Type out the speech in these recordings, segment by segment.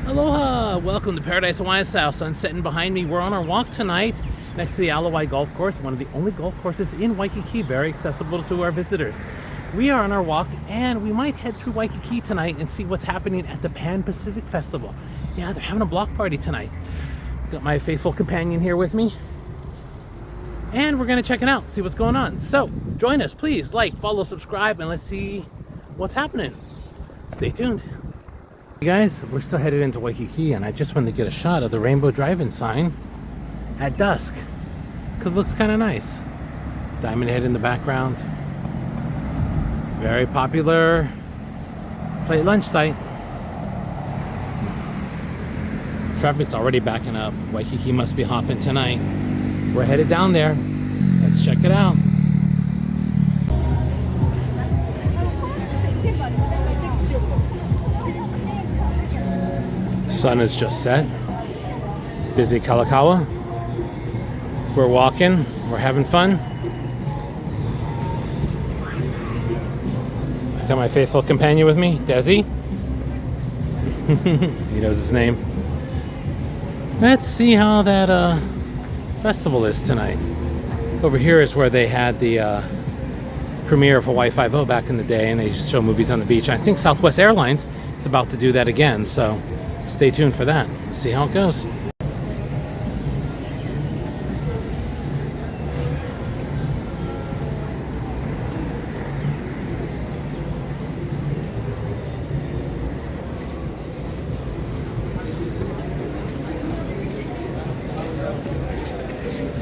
Aloha! Welcome to Paradise Hawaiian Style. Sun setting behind me. We're on our walk tonight next to the Alawai Golf Course, one of the only golf courses in Waikiki, very accessible to our visitors. We are on our walk and we might head through Waikiki tonight and see what's happening at the Pan Pacific Festival. Yeah, they're having a block party tonight. Got my faithful companion here with me. And we're going to check it out, see what's going on. So, join us, please. Like, follow, subscribe, and let's see what's happening. Stay tuned. Hey guys, we're still headed into Waikiki, and I just wanted to get a shot of the Rainbow Drive-In sign at dusk, because it looks kind of nice. Diamond Head in the background. Very popular plate lunch site. Traffic's already backing up. Waikiki must be hopping tonight. We're headed down there. Let's check it out. Sun is just set. Busy Kalakaua. We're walking. We're having fun. I got my faithful companion with me, Desi. He knows his name. Let's see how that festival is tonight. Over here is where they had the premiere of Hawaii Five-0 back in the day, and they show movies on the beach. I think Southwest Airlines is about to do that again, so stay tuned for that. Let's see how it goes.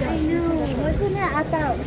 I know, wasn't it about?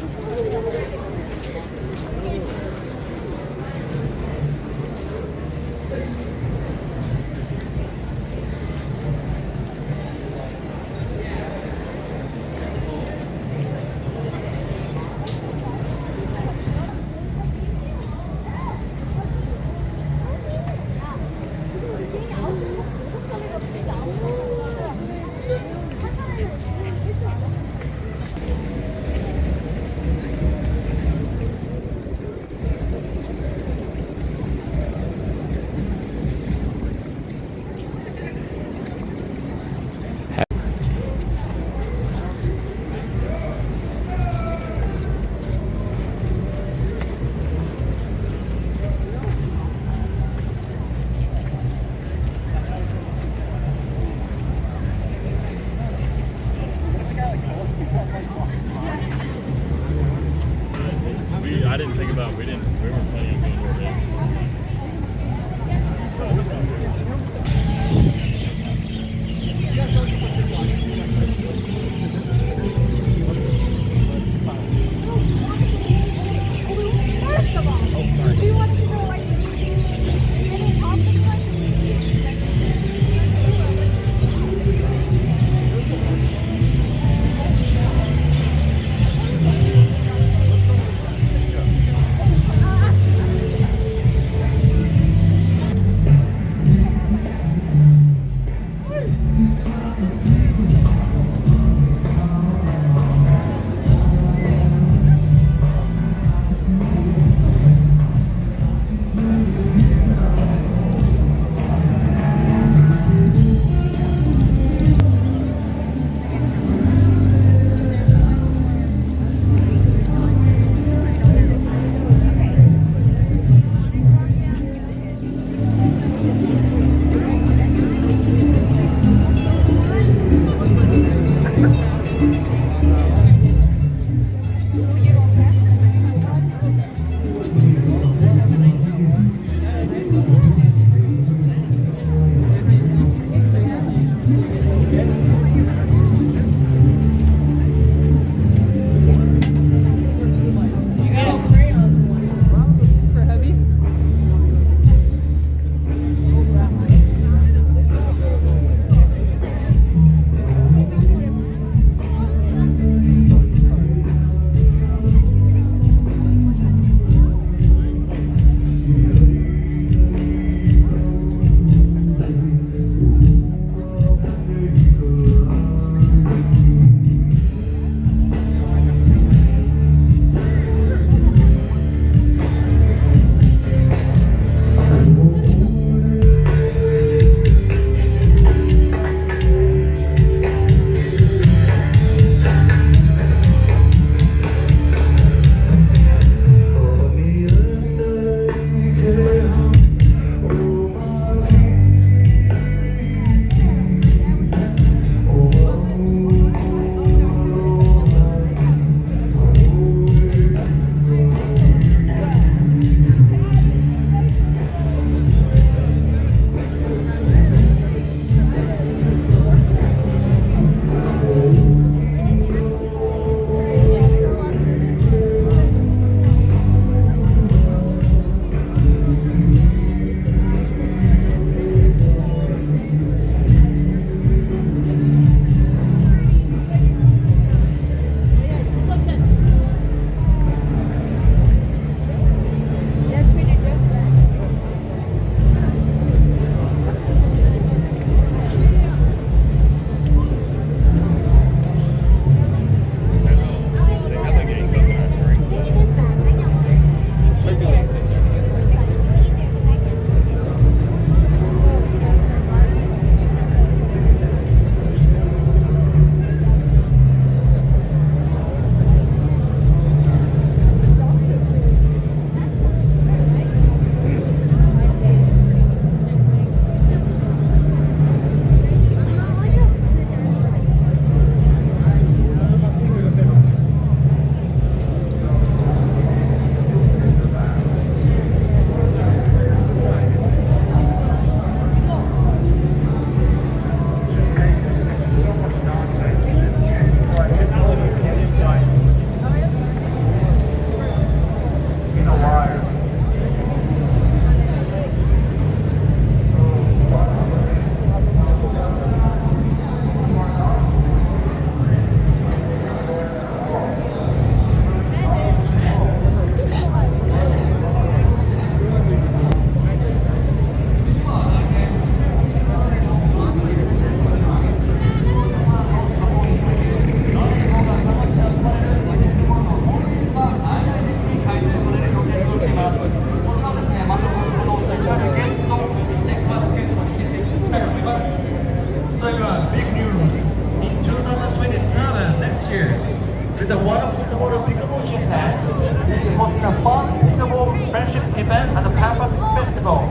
with the wonderful support of Pickleball Japan, we'll be hosting a fun pickleball friendship event at the Campus Festival.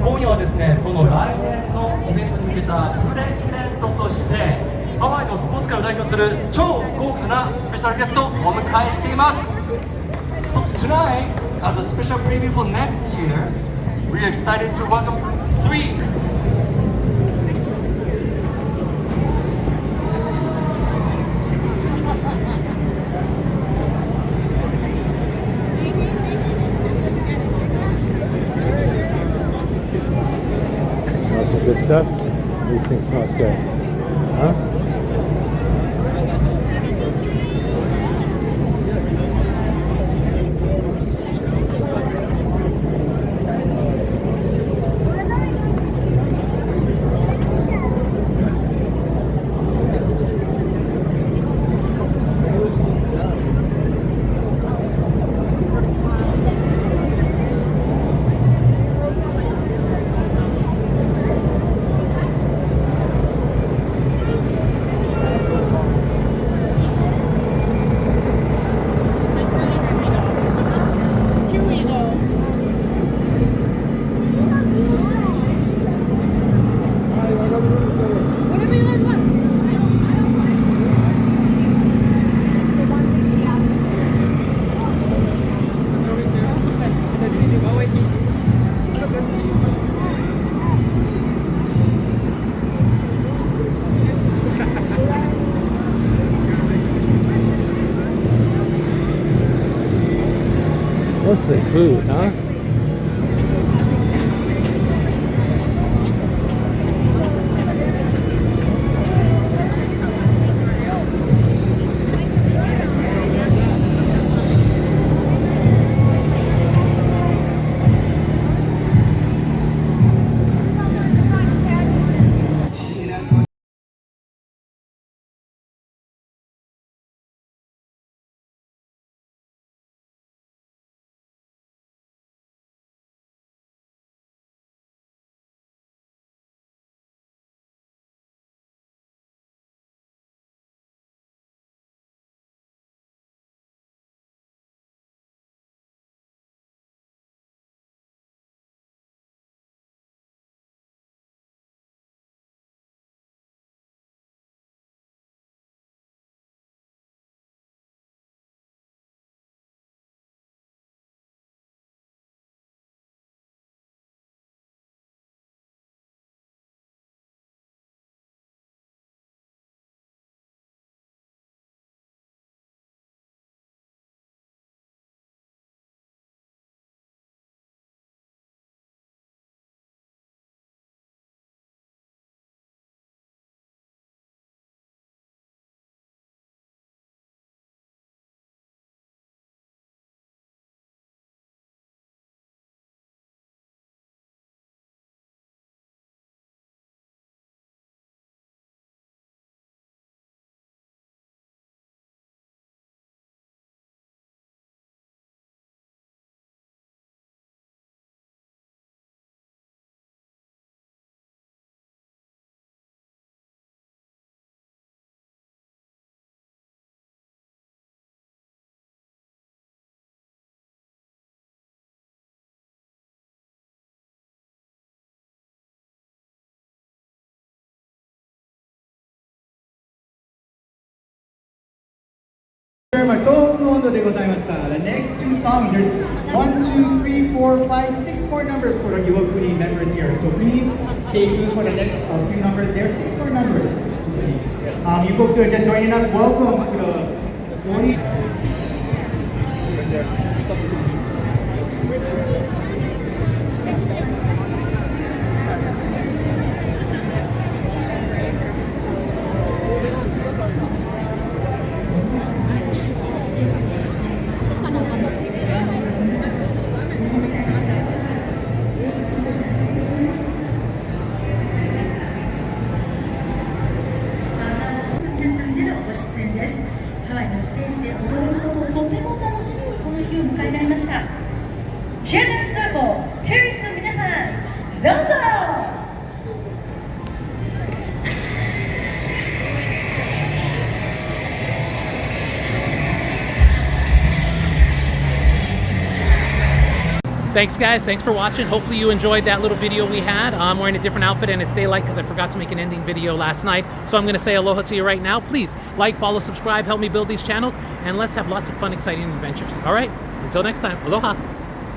今夜はですね、その来年のイベントに向けたプレイベントとして、ハワイのスポーツ界を代表する超豪華なスペシャルゲストをお迎えしています。So tonight, as a special preview for next year, we are excited to welcome three. Smells some good stuff? What do you think smells good? Huh? Mostly food, huh? Very much. トーク温度でございました。The next two songs, there's 1, 2, 3, 4, 5, 6 more numbers for the Iwakuni members here. So please stay tuned for the next few numbers. There are 6 more numbers. You folks who are just joining us, welcome to the 40. Students Thanks guys, thanks for watching. Hopefully you enjoyed that little video we had. I'm wearing a different outfit and it's daylight because I forgot to make an ending video last night. So I'm gonna say aloha to you right now. Please like, follow, subscribe, help me build these channels, and let's have lots of fun, exciting adventures. All right, until next time, aloha.